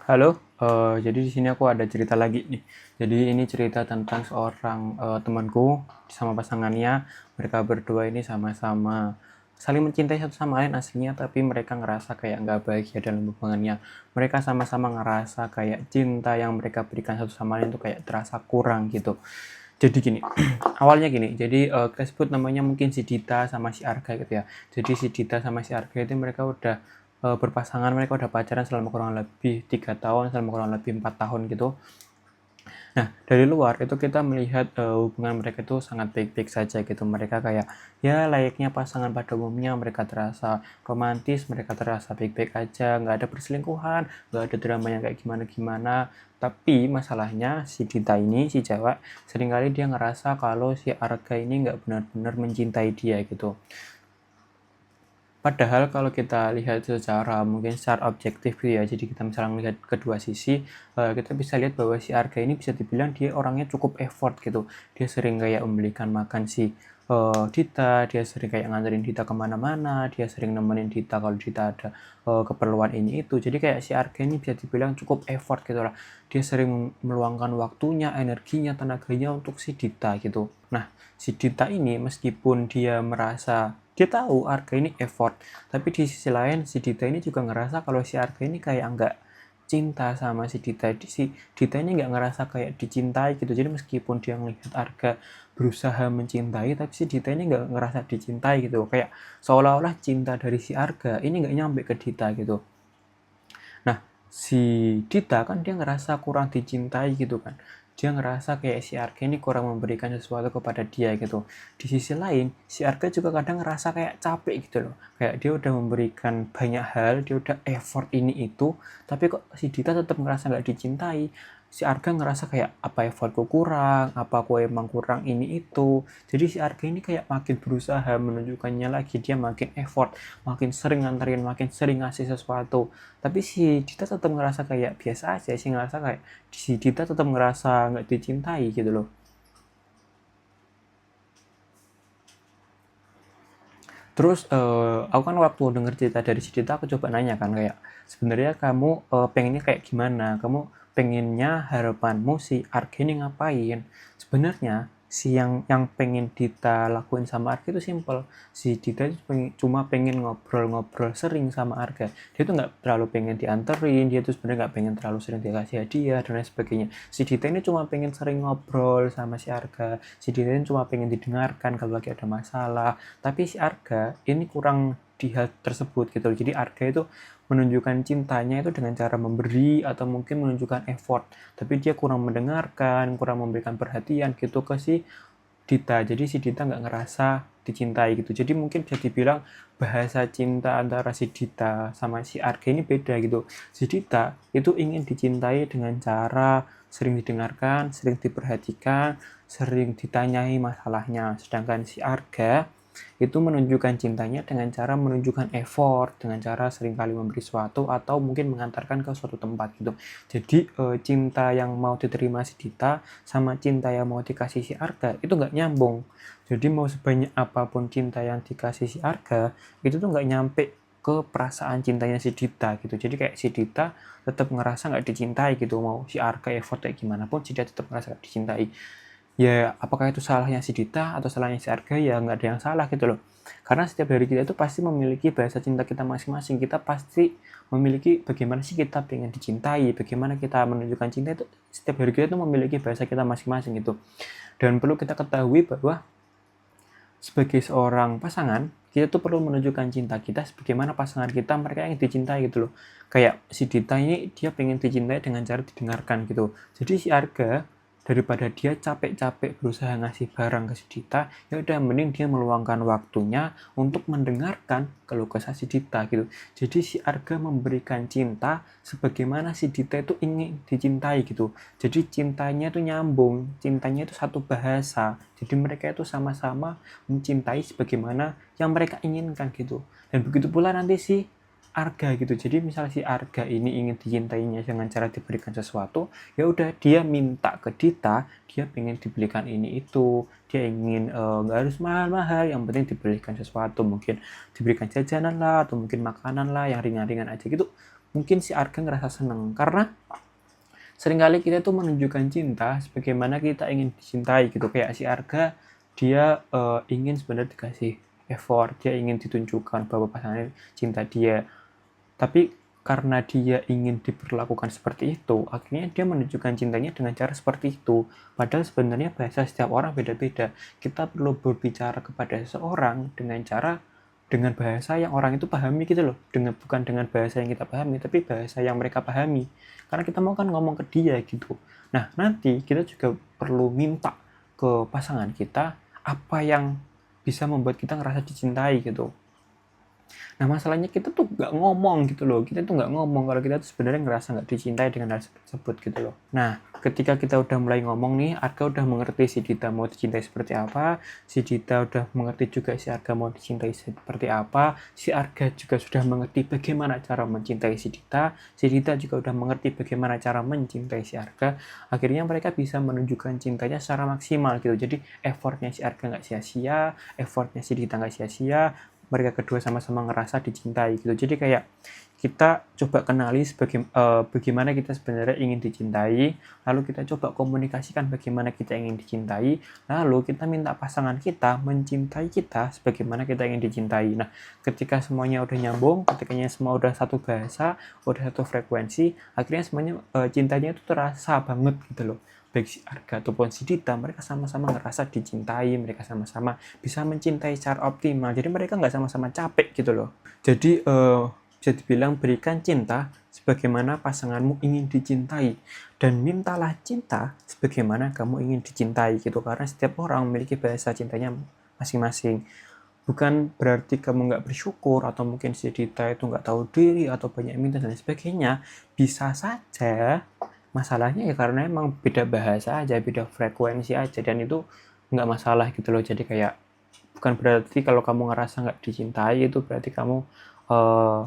Halo, jadi di sini aku ada cerita lagi nih. Jadi ini cerita tentang seorang temanku sama pasangannya. Mereka berdua ini sama-sama saling mencintai satu sama lain aslinya, tapi mereka ngerasa kayak nggak bahagia dalam hubungannya. Mereka sama-sama ngerasa kayak cinta yang mereka berikan satu sama lain itu kayak terasa kurang gitu. Jadi gini, awalnya gini. Jadi kita sebut namanya mungkin si Dita sama si Arga gitu ya. Jadi si Dita sama si Arga itu mereka udah berpasangan, mereka udah pacaran selama kurang lebih 3 tahun, selama kurang lebih 4 tahun gitu. Nah, dari luar itu kita melihat hubungan mereka itu sangat baik-baik saja gitu. Mereka kayak ya layaknya pasangan pada umumnya, mereka terasa romantis, mereka terasa baik-baik aja, nggak ada perselingkuhan, nggak ada drama yang kayak gimana-gimana. Tapi masalahnya si Dita ini, si cewek, seringkali dia ngerasa kalau si Arga ini nggak benar-benar mencintai dia gitu. Padahal kalau kita lihat secara objektif gitu ya, jadi kita misalnya melihat kedua sisi, kita bisa lihat bahwa si Arga ini bisa dibilang dia orangnya cukup effort gitu. Dia sering kayak membelikan makan si Dita, dia sering kayak nganterin Dita kemana-mana, dia sering nemenin Dita kalau Dita ada keperluan ini itu. Jadi kayak si Arga ini bisa dibilang cukup effort gitu lah. Dia sering meluangkan waktunya, energinya, tenaganya untuk si Dita gitu. Nah, si Dita ini meskipun dia merasa dia tahu Arga ini effort, tapi di sisi lain si Dita ini juga ngerasa kalau si Arga ini kayak nggak cinta sama si Dita. Si Dita ini nggak ngerasa kayak dicintai gitu. Jadi meskipun dia melihat Arga berusaha mencintai, tapi si Dita ini nggak ngerasa dicintai gitu. Kayak seolah-olah cinta dari si Arga ini nggak nyampe ke Dita gitu. Nah, si Dita kan dia ngerasa kurang dicintai gitu kan. Dia ngerasa kayak si Arga ini kurang memberikan sesuatu kepada dia gitu. Di sisi lain, si Arga juga kadang ngerasa kayak capek gitu loh. Kayak dia udah memberikan banyak hal, dia udah effort ini itu, tapi kok si Dita tetap ngerasa nggak dicintai. Si Arga ngerasa kayak apa effortku kurang, apa aku emang kurang ini itu. Jadi si Arga ini kayak makin berusaha menunjukkannya lagi, dia makin effort, makin sering nganterin, makin sering ngasih sesuatu. Tapi si Dita tetap ngerasa kayak biasa aja sih, ngerasa kayak si Dita tetap ngerasa nggak dicintai gitu loh. Terus aku kan waktu denger cerita dari si Dita, aku coba nanya kan kayak sebenarnya kamu pengennya kayak gimana, kamu pengennya harapanmu si Arga ini ngapain. Sebenarnya si yang pengen Dita lakuin sama Arga itu simple. Si Dita itu cuma pengen ngobrol-ngobrol sering sama Arga. Dia tuh nggak terlalu pengen dianterin, dia tuh sebenarnya nggak pengen terlalu sering dikasih hadiah dan lain sebagainya. Si Dita ini cuma pengen sering ngobrol sama si Arga. Si Dita ini cuma pengen didengarkan kalau lagi ada masalah. Tapi si Arga ini kurang di hal tersebut gitu. Jadi Arga itu menunjukkan cintanya itu dengan cara memberi atau mungkin menunjukkan effort. Tapi dia kurang mendengarkan, kurang memberikan perhatian gitu ke si Dita. Jadi si Dita nggak ngerasa dicintai gitu. Jadi mungkin bisa dibilang bahasa cinta antara si Dita sama si Arga ini beda gitu. Si Dita itu ingin dicintai dengan cara sering didengarkan, sering diperhatikan, sering ditanyai masalahnya. Sedangkan si Arga itu menunjukkan cintanya dengan cara menunjukkan effort, dengan cara seringkali memberi sesuatu atau mungkin mengantarkan ke suatu tempat gitu. Jadi cinta yang mau diterima si Dita sama cinta yang mau dikasih si Arga itu nggak nyambung. Jadi mau sebanyak apapun cinta yang dikasih si Arga itu tuh nggak nyampe ke perasaan cintanya si Dita gitu. Jadi kayak si Dita tetap ngerasa nggak dicintai gitu. Mau si Arga effort kayak gimana pun si Dita tetap ngerasa nggak dicintai. Ya apakah itu salahnya si Dita atau salahnya si Arga, ya nggak ada yang salah gitu loh. Karena setiap dari kita itu pasti memiliki bahasa cinta kita masing-masing. Kita pasti memiliki bagaimana sih kita pengen dicintai, bagaimana kita menunjukkan cinta itu. Setiap dari kita itu memiliki bahasa kita masing-masing gitu. Dan perlu kita ketahui bahwa sebagai seorang pasangan, kita tuh perlu menunjukkan cinta kita sebagaimana pasangan kita mereka yang dicintai gitu loh. Kayak si Dita ini dia pengen dicintai dengan cara didengarkan gitu. Jadi si Arga daripada dia capek-capek berusaha ngasih barang ke si Dita, ya udah mending dia meluangkan waktunya untuk mendengarkan keluh kesah si Dita gitu. Jadi si Arga memberikan cinta sebagaimana si Dita itu ingin dicintai gitu. Jadi cintanya itu nyambung, cintanya itu satu bahasa. Jadi mereka itu sama-sama mencintai sebagaimana yang mereka inginkan gitu. Dan begitu pula nanti si Arga gitu. Jadi misal si Arga ini ingin dicintainya dengan cara diberikan sesuatu, ya udah dia minta ke Dita, dia pengen dibelikan ini itu, dia ingin nggak harus mahal-mahal, yang penting diberikan sesuatu, mungkin diberikan jajanan lah atau mungkin makanan lah yang ringan-ringan aja gitu. mungkin si Arga ngerasa seneng. Karena seringkali kita tuh menunjukkan cinta sebagaimana kita ingin dicintai gitu. Kayak si Arga, dia ingin sebenarnya dikasih effort, dia ingin ditunjukkan bahwa pasangannya cinta dia. Tapi karena dia ingin diperlakukan seperti itu, akhirnya dia menunjukkan cintanya dengan cara seperti itu. Padahal sebenarnya bahasa setiap orang beda-beda. Kita perlu berbicara kepada seseorang dengan bahasa yang orang itu pahami gitu loh. Bukan dengan bahasa yang kita pahami, tapi bahasa yang mereka pahami. Karena kita mau kan ngomong ke dia gitu. Nah, nanti kita juga perlu minta ke pasangan kita apa yang bisa membuat kita ngerasa dicintai gitu. Nah, masalahnya kita tuh nggak ngomong gitu loh. Kita tuh nggak ngomong kalau kita tuh sebenarnya ngerasa nggak dicintai dengan hal tersebut gitu loh. Nah, ketika kita udah mulai ngomong nih, Arga udah mengerti si Dita mau dicintai seperti apa, si Dita udah mengerti juga si Arga mau dicintai seperti apa, si Arga juga sudah mengerti bagaimana cara mencintai si Dita juga udah mengerti bagaimana cara mencintai si Arga. Akhirnya mereka bisa menunjukkan cintanya secara maksimal gitu. Jadi effortnya si Arga nggak sia-sia, effortnya si Dita nggak sia-sia, mereka kedua sama-sama ngerasa dicintai gitu. Jadi kayak kita coba kenali bagaimana kita sebenarnya ingin dicintai, lalu kita coba komunikasikan bagaimana kita ingin dicintai, lalu kita minta pasangan kita mencintai kita sebagaimana kita ingin dicintai. Nah, ketika semuanya udah nyambung, ketika semua udah satu bahasa, udah satu frekuensi, akhirnya semuanya cintanya itu terasa banget gitu loh. Baik si Arga ataupun si Dita, mereka sama-sama ngerasa dicintai, mereka sama-sama bisa mencintai secara optimal. Jadi mereka nggak sama-sama capek gitu loh. Jadi bisa dibilang berikan cinta sebagaimana pasanganmu ingin dicintai, dan mintalah cinta sebagaimana kamu ingin dicintai gitu. Karena setiap orang memiliki bahasa cintanya masing-masing. Bukan berarti kamu nggak bersyukur atau mungkin si Dita itu nggak tahu diri atau banyak minta dan sebagainya. Bisa saja. Masalahnya ya karena emang beda bahasa aja, beda frekuensi aja, dan itu nggak masalah gitu loh. Jadi kayak bukan berarti kalau kamu ngerasa nggak dicintai itu berarti kamu eh,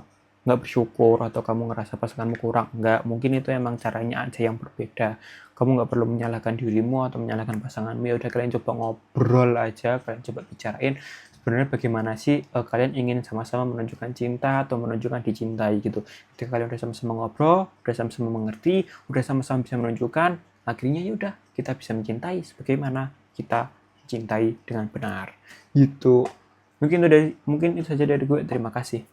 nggak bersyukur atau kamu ngerasa pasanganmu kurang. Nggak, mungkin itu emang caranya aja yang berbeda. Kamu nggak perlu menyalahkan dirimu atau menyalahkan pasanganmu. Ya udah, kalian coba ngobrol aja, kalian coba bicarain sebenarnya bagaimana sih kalian ingin sama-sama menunjukkan cinta atau menunjukkan dicintai gitu. Ketika kalian udah sama-sama ngobrol, udah sama-sama mengerti, udah sama-sama bisa menunjukkan, akhirnya ya udah kita bisa mencintai sebagaimana kita cintai dengan benar gitu. Mungkin itu saja dari gue. Terima kasih.